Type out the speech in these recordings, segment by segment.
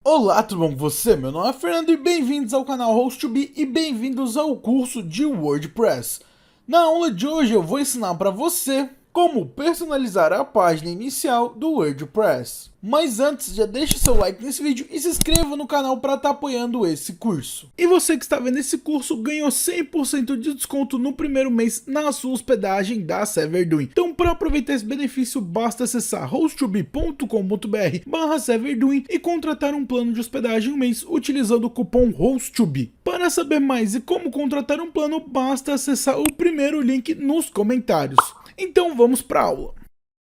Olá, tudo bom com você? Meu nome é Fernando e bem-vindos ao canal HostToBe e bem-vindos ao curso de WordPress. Na aula de hoje eu vou ensinar para você como personalizar a página inicial do WordPress. Mas antes, já deixa seu like nesse vídeo e se inscreva no canal para estar apoiando esse curso. E você que está vendo esse curso ganhou 100% de desconto no primeiro mês na sua hospedagem da Serverdoing. Então, para aproveitar esse benefício, basta acessar hosttobe.com.br/Serverdoing e contratar um plano de hospedagem um mês utilizando o cupom HostToBe. Para saber mais e como contratar um plano, basta acessar o primeiro link nos comentários. Então vamos para a aula.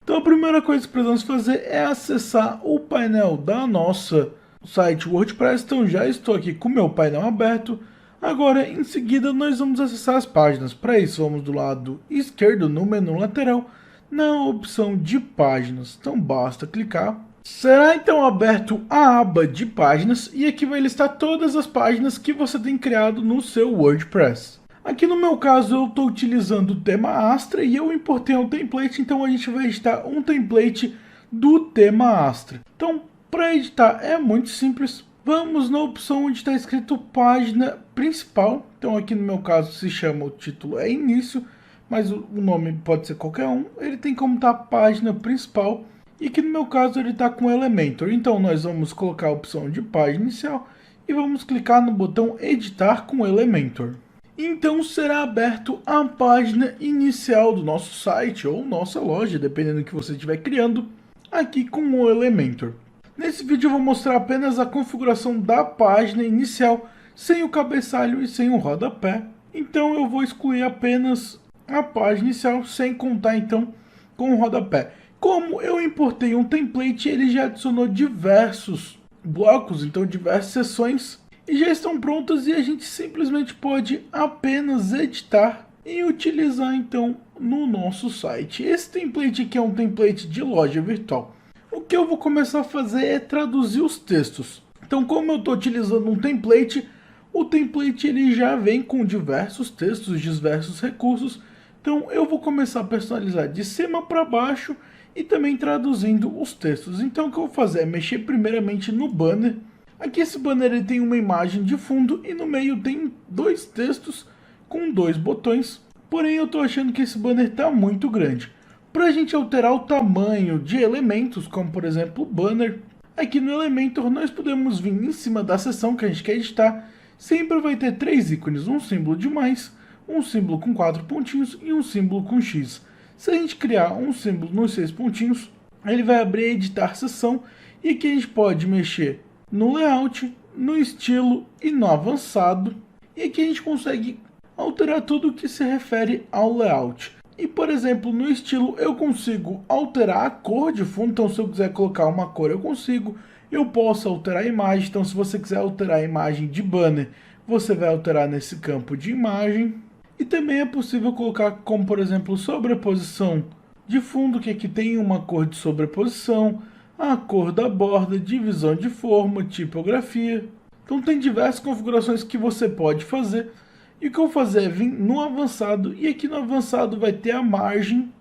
Então a primeira coisa que precisamos fazer é acessar o painel da nossa site WordPress. Então já estou aqui com o meu painel aberto. Agora em seguida nós vamos acessar as páginas. Para isso vamos do lado esquerdo no menu lateral na opção de páginas. Então basta clicar. Será então aberto a aba de páginas e aqui vai listar todas as páginas que você tem criado no seu WordPress. Aqui no meu caso eu estou utilizando o tema Astra e eu importei um template, então a gente vai editar um template do tema Astra. Então para editar é muito simples, vamos na opção onde está escrito página principal. Então aqui no meu caso se chama, o título é início, mas o nome pode ser qualquer um. Ele tem como estar página principal e aqui no meu caso ele está com Elementor. Então nós vamos colocar a opção de página inicial e vamos clicar no botão editar com Elementor. Então será aberto a página inicial do nosso site ou nossa loja, dependendo do que você estiver criando, aqui com o Elementor. Nesse vídeo eu vou mostrar apenas a configuração da página inicial, sem o cabeçalho e sem o rodapé. Então eu vou excluir apenas a página inicial, sem contar então com o rodapé. Como eu importei um template, ele já adicionou diversos blocos, então diversas seções, e já estão prontas e a gente simplesmente pode apenas editar e utilizar então no nosso site. Esse template aqui é um template de loja virtual. O que eu vou começar a fazer é traduzir os textos. Então, como eu estou utilizando um template, o template ele já vem com diversos textos, diversos recursos. Então eu vou começar a personalizar de cima para baixo e também traduzindo os textos. Então o que eu vou fazer é mexer primeiramente no banner. Aqui esse banner ele tem uma imagem de fundo e no meio tem dois textos com dois botões. Porém eu estou achando que esse banner está muito grande. Para a gente alterar o tamanho de elementos, como por exemplo o banner, aqui no Elementor nós podemos vir em cima da seção que a gente quer editar. Sempre vai ter três ícones, um símbolo de mais, um símbolo com 4 pontinhos e um símbolo com X. Se a gente criar um símbolo nos 6 pontinhos, ele vai abrir a editar seção e aqui a gente pode mexer no layout, no estilo e no avançado. E aqui a gente consegue alterar tudo que se refere ao layout. E por exemplo, no estilo eu consigo alterar a cor de fundo, então se eu quiser colocar uma cor eu consigo. Eu posso alterar a imagem, então se você quiser alterar a imagem de banner, você vai alterar nesse campo de imagem. E também é possível colocar como por exemplo sobreposição de fundo, que aqui tem uma cor de sobreposição, a cor da borda, divisão de forma, tipografia. Então tem diversas configurações que você pode fazer. E o que eu vou fazer é vir no avançado e aqui no avançado vai ter a margem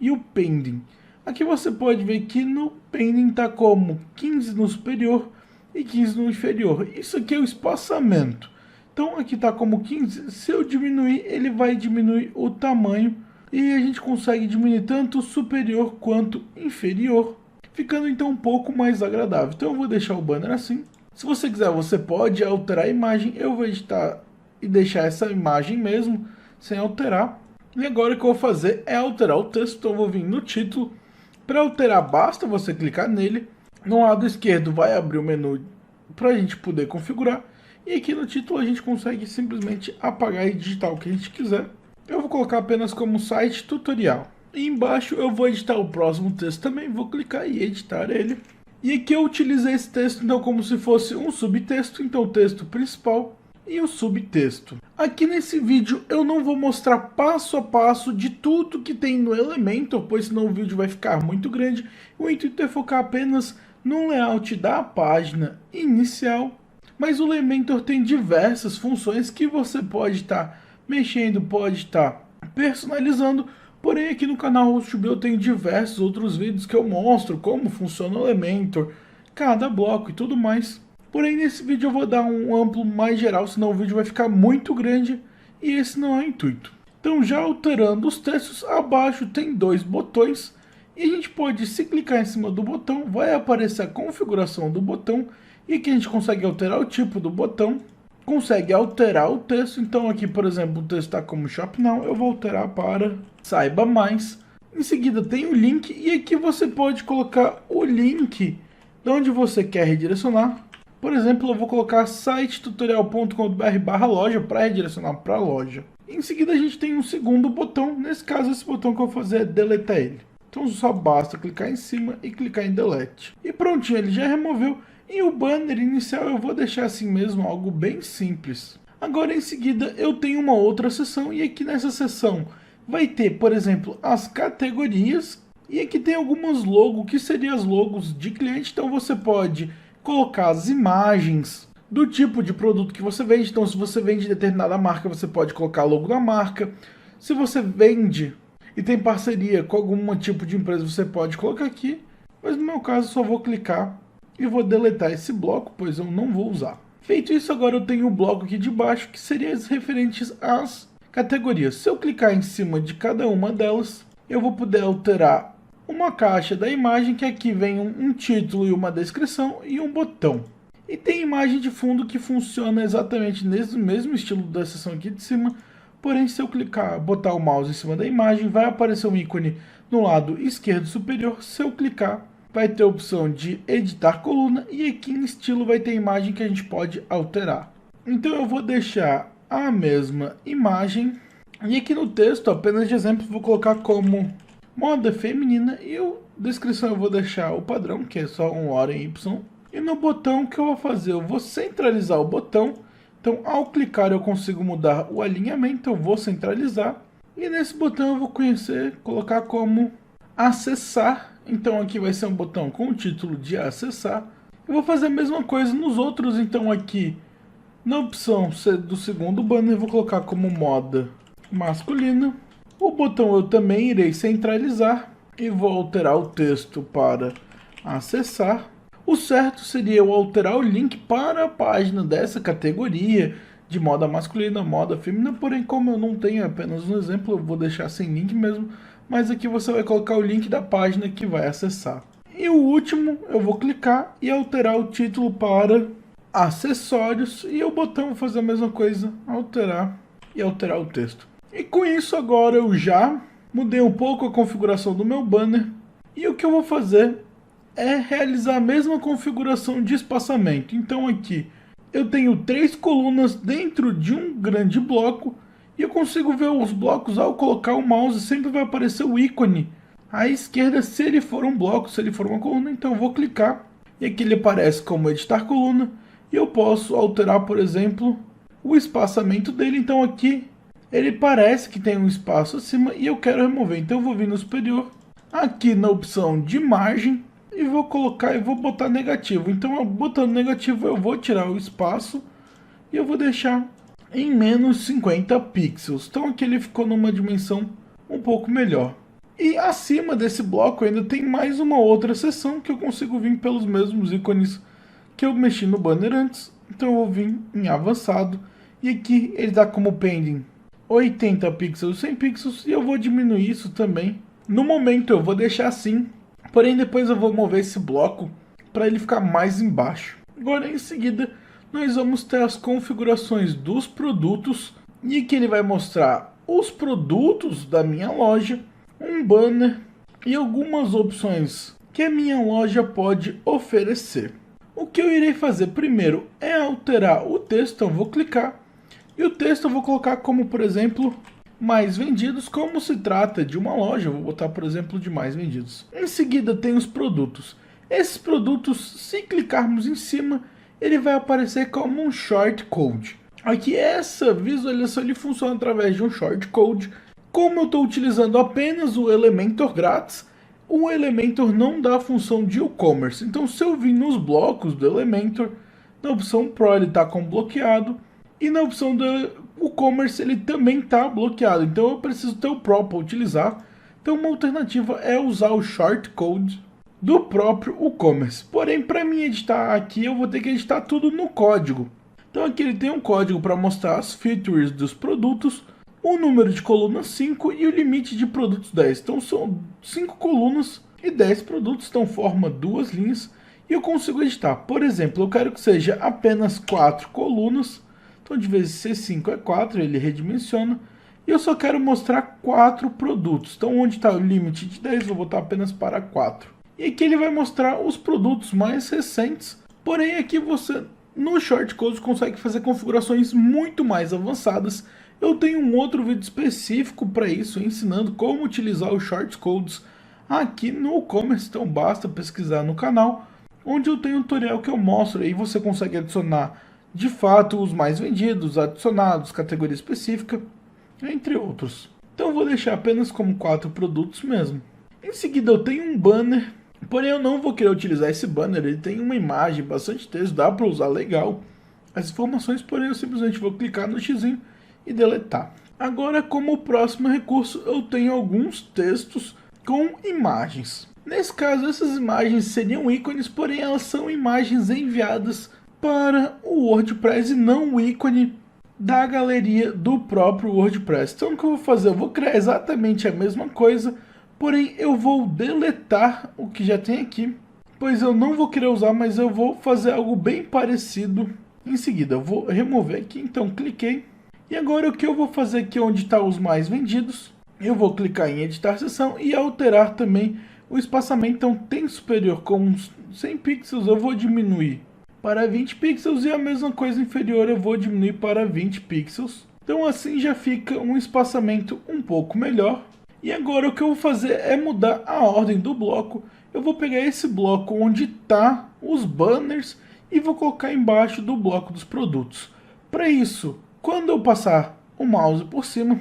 e o pending. Aqui você pode ver que no pending está como 15 no superior e 15 no inferior. Isso aqui é o espaçamento. Então aqui está como 15, se eu diminuir ele vai diminuir o tamanho e a gente consegue diminuir tanto o superior quanto inferior, ficando então um pouco mais agradável. Então eu vou deixar o banner assim. Se você quiser você pode alterar a imagem, eu vou editar e deixar essa imagem mesmo, sem alterar. E agora o que eu vou fazer é alterar o texto, então eu vou vir no título. Para alterar basta você clicar nele, no lado esquerdo vai abrir o menu para a gente poder configurar. E aqui no título a gente consegue simplesmente apagar e digitar o que a gente quiser. Eu vou colocar apenas como site tutorial. E embaixo eu vou editar o próximo texto também, vou clicar e editar ele. E aqui eu utilizei esse texto então como se fosse um subtexto, então o texto principal e o subtexto. Aqui nesse vídeo eu não vou mostrar passo a passo de tudo que tem no Elementor, pois senão o vídeo vai ficar muito grande. O intuito é focar apenas no layout da página inicial. Mas o Elementor tem diversas funções que você pode estar mexendo, pode estar personalizando. Porém aqui no canal HostToBe eu tenho diversos outros vídeos que eu mostro como funciona o Elementor, cada bloco e tudo mais. Porém, nesse vídeo eu vou dar um amplo mais geral, senão o vídeo vai ficar muito grande e esse não é o intuito. Então, já alterando os textos, abaixo tem dois botões e a gente pode, se clicar em cima do botão, vai aparecer a configuração do botão e aqui a gente consegue alterar o tipo do botão, consegue alterar o texto. Então aqui, por exemplo, o texto está como Shop Now, eu vou alterar para Saiba Mais. Em seguida tem o link e aqui você pode colocar o link de onde você quer redirecionar. Por exemplo, eu vou colocar sitetutorial.com.br/loja para redirecionar para a loja. Em seguida a gente tem um segundo botão, nesse caso esse botão que eu vou fazer é deletar ele. Então só basta clicar em cima e clicar em delete. E prontinho, ele já removeu. E o banner inicial eu vou deixar assim mesmo, algo bem simples. Agora em seguida eu tenho uma outra seção e aqui nessa seção vai ter, por exemplo, as categorias. E aqui tem algumas logos, que seriam as logos de cliente. Então você pode colocar as imagens do tipo de produto que você vende. Então se você vende determinada marca, você pode colocar a logo da marca. Se você vende e tem parceria com algum tipo de empresa, você pode colocar aqui. Mas no meu caso, só vou clicar e vou deletar esse bloco, pois eu não vou usar. Feito isso, agora eu tenho o bloco aqui de baixo, que seria as referentes às categorias. Se eu clicar em cima de cada uma delas, eu vou poder alterar uma caixa da imagem, que aqui vem um título e uma descrição e um botão. E tem imagem de fundo que funciona exatamente nesse mesmo estilo da seção aqui de cima. Porém, se eu clicar, botar o mouse em cima da imagem, vai aparecer um ícone no lado esquerdo superior. Se eu clicar, vai ter a opção de editar coluna e aqui em estilo vai ter a imagem que a gente pode alterar. Então eu vou deixar a mesma imagem e aqui no texto, apenas de exemplo, vou colocar como moda feminina e a descrição eu vou deixar o padrão, que é só um hora em Y. E no botão, o que eu vou fazer? Eu vou centralizar o botão. Então, ao clicar, eu consigo mudar o alinhamento, eu vou centralizar. E nesse botão eu vou colocar como acessar. Então, aqui vai ser um botão com o título de acessar. Eu vou fazer a mesma coisa nos outros. Então, aqui, na opção do segundo banner, eu vou colocar como moda masculina. O botão eu também irei centralizar e vou alterar o texto para acessar. O certo seria eu alterar o link para a página dessa categoria de moda masculina, moda feminina, porém como eu não tenho apenas um exemplo, eu vou deixar sem link mesmo, mas aqui você vai colocar o link da página que vai acessar. E o último, eu vou clicar e alterar o título para acessórios e o botão vou fazer a mesma coisa, alterar e alterar o texto. E com isso agora eu já mudei um pouco a configuração do meu banner e o que eu vou fazer é realizar a mesma configuração de espaçamento. Então aqui eu tenho 3 colunas dentro de um grande bloco e eu consigo ver os blocos ao colocar o mouse, sempre vai aparecer o ícone à esquerda se ele for um bloco, se ele for uma coluna. Então eu vou clicar e aqui ele aparece como editar coluna e eu posso alterar, por exemplo, o espaçamento dele. Então aqui ele parece que tem um espaço acima e eu quero remover. Então eu vou vir no superior, aqui na opção de margem, e vou colocar e vou botar negativo. Então, eu botando negativo, eu vou tirar o espaço e eu vou deixar em menos 50 pixels. Então, aqui ele ficou numa dimensão um pouco melhor. E acima desse bloco ainda tem mais uma outra seção que eu consigo vir pelos mesmos ícones que eu mexi no banner antes. Então, eu vou vir em avançado e aqui ele dá como pending 80 pixels, 100 pixels e eu vou diminuir isso também. No momento, eu vou deixar assim. Porém, depois eu vou mover esse bloco para ele ficar mais embaixo. Agora, em seguida, nós vamos ter as configurações dos produtos. E aqui ele vai mostrar os produtos da minha loja, um banner e algumas opções que a minha loja pode oferecer. O que eu irei fazer primeiro é alterar o texto. Então, eu vou clicar e o texto eu vou colocar como, por exemplo, mais vendidos, como se trata de uma loja, eu vou botar, por exemplo, de mais vendidos. Em seguida tem os produtos. Esses produtos, se clicarmos em cima, ele vai aparecer como um shortcode. Aqui essa visualização ele funciona através de um shortcode. Como eu estou utilizando apenas o Elementor grátis, o Elementor não dá a função de e-commerce. Então se eu vir nos blocos do Elementor, na opção Pro ele está como bloqueado. E na opção do e-commerce ele também está bloqueado. Então eu preciso ter o Pro para utilizar. Então uma alternativa é usar o shortcode do próprio WooCommerce. Porém, para mim editar aqui, eu vou ter que editar tudo no código. Então aqui ele tem um código para mostrar as features dos produtos, o número de colunas 5 e o limite de produtos 10. Então são 5 colunas e 10 produtos, então forma duas linhas e eu consigo editar. Por exemplo, eu quero que seja apenas 4 colunas, então de vezes C5 é 4, ele redimensiona. E eu só quero mostrar 4 produtos, então onde está o limite de 10, vou botar apenas para 4. E aqui ele vai mostrar os produtos mais recentes, porém aqui você no Shortcode consegue fazer configurações muito mais avançadas. Eu tenho um outro vídeo específico para isso, ensinando como utilizar os Shortcodes aqui no WooCommerce, então basta pesquisar no canal, onde eu tenho um tutorial que eu mostro, aí você consegue adicionar de fato os mais vendidos, adicionados, categoria específica, entre outros. Então eu vou deixar apenas como 4 produtos mesmo. Em seguida eu tenho um banner, porém eu não vou querer utilizar esse banner, ele tem uma imagem, bastante texto, dá para usar legal as informações, porém eu simplesmente vou clicar no xizinho e deletar. Agora, como próximo recurso, eu tenho alguns textos com imagens. Nesse caso, essas imagens seriam ícones, porém elas são imagens enviadas para o WordPress e não o ícone da galeria do próprio WordPress. Então o que eu vou fazer? Eu vou criar exatamente a mesma coisa, porém eu vou deletar o que já tem aqui, pois eu não vou querer usar, mas eu vou fazer algo bem parecido. Em seguida eu vou remover aqui, então cliquei. E agora o que eu vou fazer aqui onde está os mais vendidos, eu vou clicar em editar seção e alterar também o espaçamento. Então tem superior com 100 pixels, eu vou diminuir para 20 pixels e a mesma coisa inferior eu vou diminuir para 20 pixels. Então assim já fica um espaçamento um pouco melhor. E agora o que eu vou fazer é mudar a ordem do bloco. Eu vou pegar esse bloco onde está os banners e vou colocar embaixo do bloco dos produtos. Para isso, quando eu passar o mouse por cima,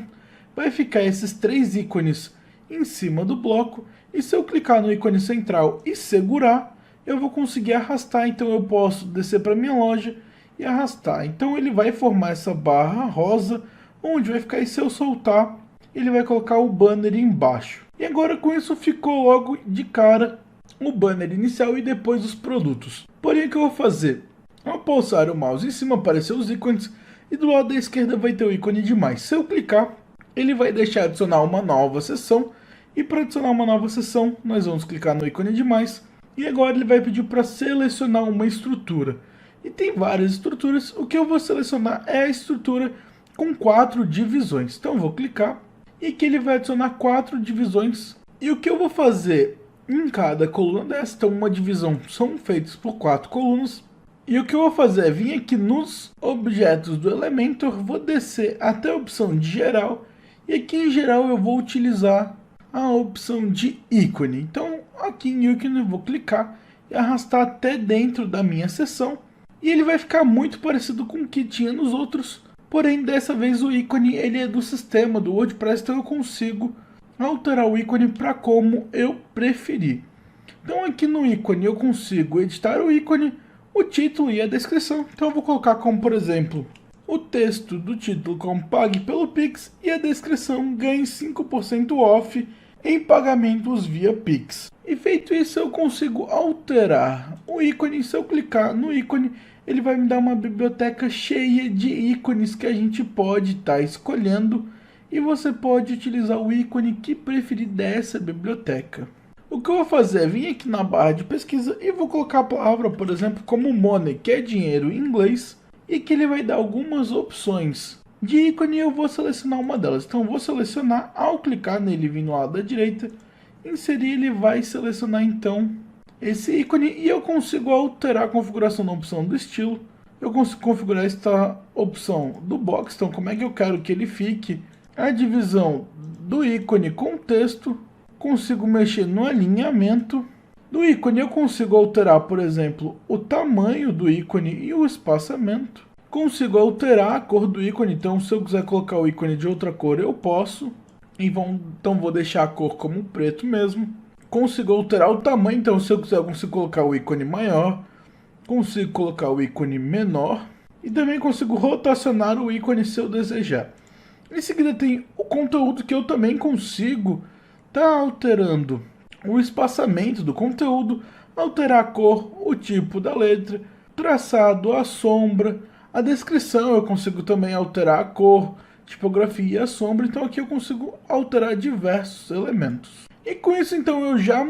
vai ficar esses 3 ícones em cima do bloco. E se eu clicar no ícone central e segurar, eu vou conseguir arrastar. Então eu posso descer para minha loja e arrastar. Então ele vai formar essa barra rosa, onde vai ficar, e se eu soltar, ele vai colocar o banner embaixo. E agora com isso ficou logo de cara o banner inicial e depois os produtos. Porém o que eu vou fazer? Ao pulsar o mouse em cima apareceu os ícones e do lado da esquerda vai ter o ícone de mais. Se eu clicar, ele vai deixar adicionar uma nova seção. E para adicionar uma nova seção, nós vamos clicar no ícone de mais. E agora ele vai pedir para selecionar uma estrutura. E tem várias estruturas. O que eu vou selecionar é a estrutura com 4 divisões. Então eu vou clicar e aqui ele vai adicionar 4 divisões. E o que eu vou fazer em cada coluna dessa, então uma divisão são feitas por 4 colunas. E o que eu vou fazer é vir aqui nos objetos do Elementor, vou descer até a opção de geral. E aqui em geral eu vou utilizar a opção de ícone. Então aqui em ícone eu vou clicar e arrastar até dentro da minha seção. E ele vai ficar muito parecido com o que tinha nos outros. Porém dessa vez o ícone ele é do sistema do WordPress, então eu consigo alterar o ícone para como eu preferir. Então aqui no ícone eu consigo editar o ícone, o título e a descrição. Então eu vou colocar como, por exemplo, o texto do título como pague pelo Pix e a descrição ganhe 5% off em pagamentos via Pix. E feito isso eu consigo alterar o ícone. Se eu clicar no ícone, ele vai me dar uma biblioteca cheia de ícones que a gente pode estar escolhendo. E você pode utilizar o ícone que preferir dessa biblioteca. O que eu vou fazer é vir aqui na barra de pesquisa e vou colocar a palavra, por exemplo, como money, que é dinheiro em inglês. E que ele vai dar algumas opções de ícone e eu vou selecionar uma delas. Então eu vou selecionar, ao clicar nele vindo no lado da direita, inserir, ele vai selecionar então esse ícone e eu consigo alterar a configuração da opção do estilo. Eu consigo configurar esta opção do box, então como é que eu quero que ele fique. A divisão do ícone com texto, consigo mexer no alinhamento do ícone, eu consigo alterar, por exemplo, o tamanho do ícone e o espaçamento. Consigo alterar a cor do ícone, então se eu quiser colocar o ícone de outra cor eu posso. Então vou deixar a cor como preto mesmo. Consigo alterar o tamanho, então se eu quiser eu consigo colocar o ícone maior. Consigo colocar o ícone menor. E também consigo rotacionar o ícone se eu desejar. Em seguida tem o conteúdo que eu também consigo estar alterando o espaçamento do conteúdo, alterar a cor, o tipo da letra, traçado, a sombra, a descrição eu consigo também alterar a cor, tipografia e a sombra, então aqui eu consigo alterar diversos elementos. E com isso então eu já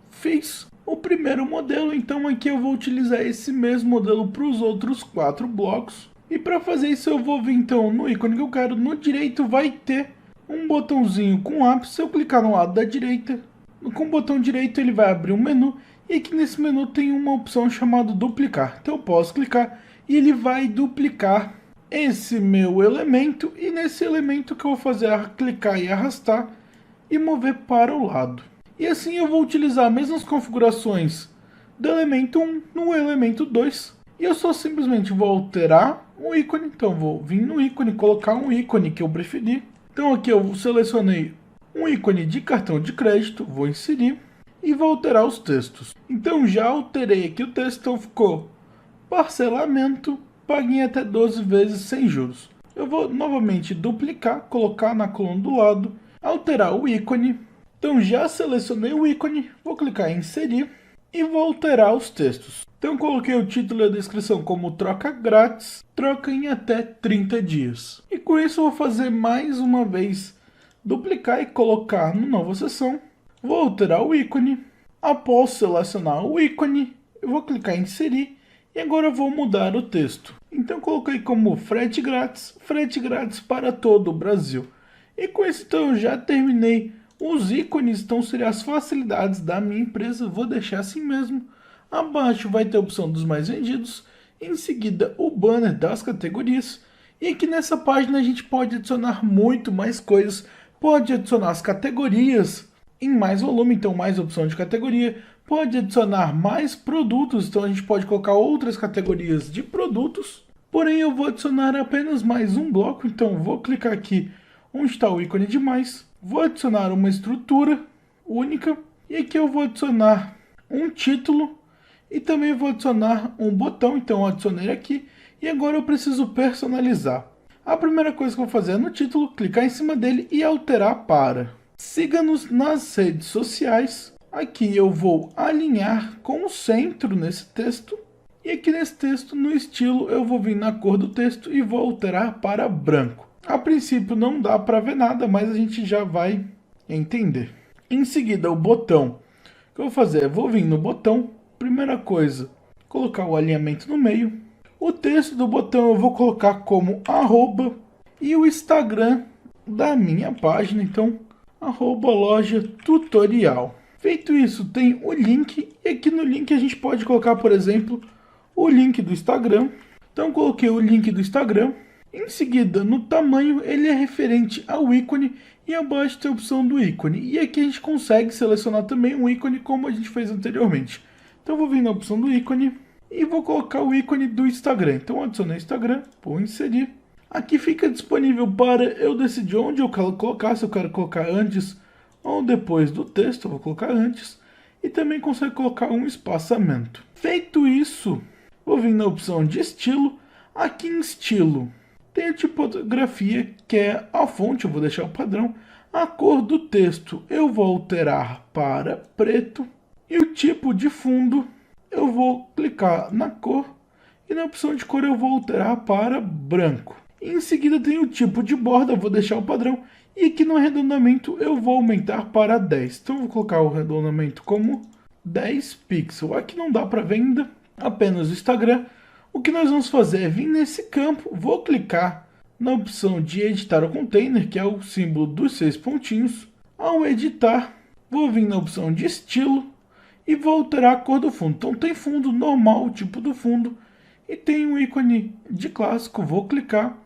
fiz o primeiro modelo, então aqui eu vou utilizar esse mesmo modelo para os outros 4 blocos. E para fazer isso eu vou vir então no ícone que eu quero, no direito vai ter um botãozinho com ápice, se eu clicar no lado da direita, com o botão direito ele vai abrir um menu, e aqui nesse menu tem uma opção chamada duplicar, então eu posso clicar e ele vai duplicar esse meu elemento, e nesse elemento que eu vou fazer é clicar e arrastar e mover para o lado. E assim eu vou utilizar as mesmas configurações do elemento 1 no elemento 2, e eu só simplesmente vou alterar o ícone, então vou vir no ícone, colocar um ícone que eu preferir. Então aqui eu selecionei um ícone de cartão de crédito, vou inserir e vou alterar os textos. Então já alterei aqui o texto, então ficou parcelamento, pague em até 12 vezes sem juros. Eu vou novamente duplicar, colocar na coluna do lado, alterar o ícone. Então já selecionei o ícone, vou clicar em inserir e vou alterar os textos. Então coloquei o título e a descrição como troca grátis, troca em até 30 dias. E com isso eu vou fazer mais uma vez, duplicar e colocar na nova seção. Vou alterar o ícone. Após selecionar o ícone, eu vou clicar em inserir e agora eu vou mudar o texto. Então coloquei como frete grátis para todo o Brasil. E com isso então eu já terminei os ícones, então seriam as facilidades da minha empresa, vou deixar assim mesmo. Abaixo vai ter a opção dos mais vendidos, em seguida o banner das categorias, e aqui nessa página a gente pode adicionar muito mais coisas, pode adicionar as categorias em mais volume, então mais opção de categoria, pode adicionar mais produtos, então a gente pode colocar outras categorias de produtos, porém eu vou adicionar apenas mais um bloco, então vou clicar aqui onde está o ícone de mais, vou adicionar uma estrutura única, e aqui eu vou adicionar um título, e também vou adicionar um botão, então eu adicionei aqui, e agora eu preciso personalizar. A primeira coisa que eu vou fazer é no título, clicar em cima dele e alterar para siga-nos nas redes sociais. Aqui eu vou alinhar com o centro nesse texto, e aqui nesse texto, no estilo, eu vou vir na cor do texto e vou alterar para branco. A princípio não dá para ver nada, mas a gente já vai entender. Em seguida, o botão, o que eu vou fazer? Eu vou vir no botão, primeira coisa, colocar o alinhamento no meio. O texto do botão eu vou colocar como arroba e o Instagram da minha página, então arroba loja tutorial. Feito isso, tem o link, e aqui no link a gente pode colocar, por exemplo, o link do Instagram. Então coloquei o link do Instagram. Em seguida, no tamanho, ele é referente ao ícone e abaixo tem a opção do ícone. E aqui a gente consegue selecionar também um ícone como a gente fez anteriormente. Então eu vou vir na opção do ícone e vou colocar o ícone do Instagram. Então adicionei Instagram, vou inserir. Aqui fica disponível para eu decidir onde eu quero colocar, se eu quero colocar antes ou depois do texto, eu vou colocar antes. E também consegue colocar um espaçamento. Feito isso, vou vir na opção de estilo. Aqui em estilo tem a tipografia, que é a fonte, eu vou deixar o padrão. A cor do texto eu vou alterar para preto. E o tipo de fundo eu vou clicar na cor. E na opção de cor eu vou alterar para branco. E em seguida tem o tipo de borda, eu vou deixar o padrão. E aqui no arredondamento eu vou aumentar para 10. Então eu vou colocar o arredondamento como 10 pixels. Aqui não dá para ver ainda, apenas o Instagram. O que nós vamos fazer é vir nesse campo, vou clicar na opção de editar o container, que é o símbolo dos 6 pontinhos. Ao editar, vou vir na opção de estilo e vou alterar a cor do fundo. Então tem fundo normal, o tipo do fundo, e tem um ícone de clássico, vou clicar.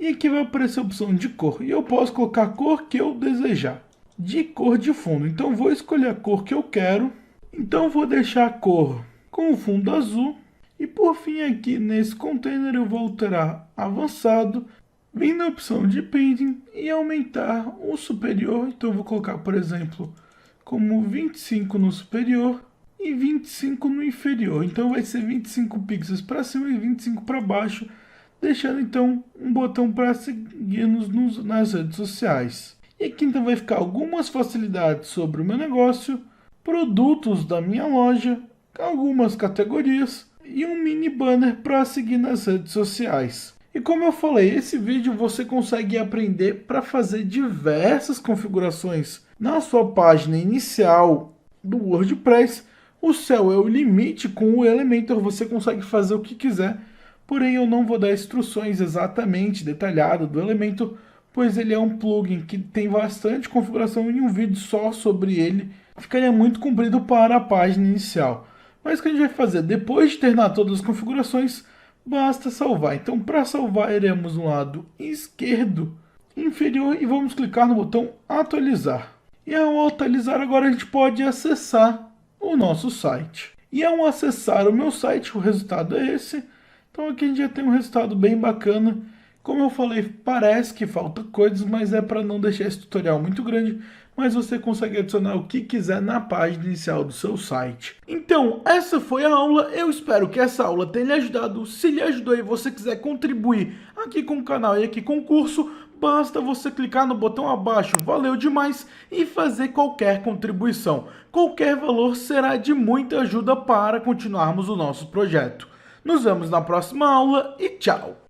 E aqui vai aparecer a opção de cor, e eu posso colocar a cor que eu desejar, de cor de fundo. Então vou escolher a cor que eu quero, então vou deixar a cor com o fundo azul. E por fim aqui nesse container eu vou alterar avançado, vim na opção de painting e aumentar o superior. Então eu vou colocar, por exemplo, como 25 no superior e 25 no inferior. Então vai ser 25 pixels para cima e 25 para baixo, deixando então um botão para seguir-nos nas redes sociais. E aqui então vai ficar algumas facilidades sobre o meu negócio. produtos da minha loja, algumas categorias e um mini banner para seguir nas redes sociais. E como eu falei, esse vídeo você consegue aprender para fazer diversas configurações na sua página inicial do WordPress. O céu é o limite, com o Elementor você consegue fazer o que quiser, porém eu não vou dar instruções exatamente detalhadas do Elementor, pois ele é um plugin que tem bastante configuração e um vídeo só sobre ele ficaria muito comprido para a página inicial. Mas o que a gente vai fazer? Depois de terminar todas as configurações, basta salvar. Então, para salvar, iremos no lado esquerdo inferior e vamos clicar no botão atualizar. E ao atualizar, agora a gente pode acessar o nosso site. E ao acessar o meu site, o resultado é esse. Então aqui a gente já tem um resultado bem bacana. Como eu falei, parece que falta coisas, mas é para não deixar esse tutorial muito grande, mas você consegue adicionar o que quiser na página inicial do seu site. Então, essa foi a aula, eu espero que essa aula tenha lhe ajudado. Se lhe ajudou e você quiser contribuir aqui com o canal e aqui com o curso, basta você clicar no botão abaixo, valeu demais, e fazer qualquer contribuição. Qualquer valor será de muita ajuda para continuarmos o nosso projeto. Nos vemos na próxima aula e tchau!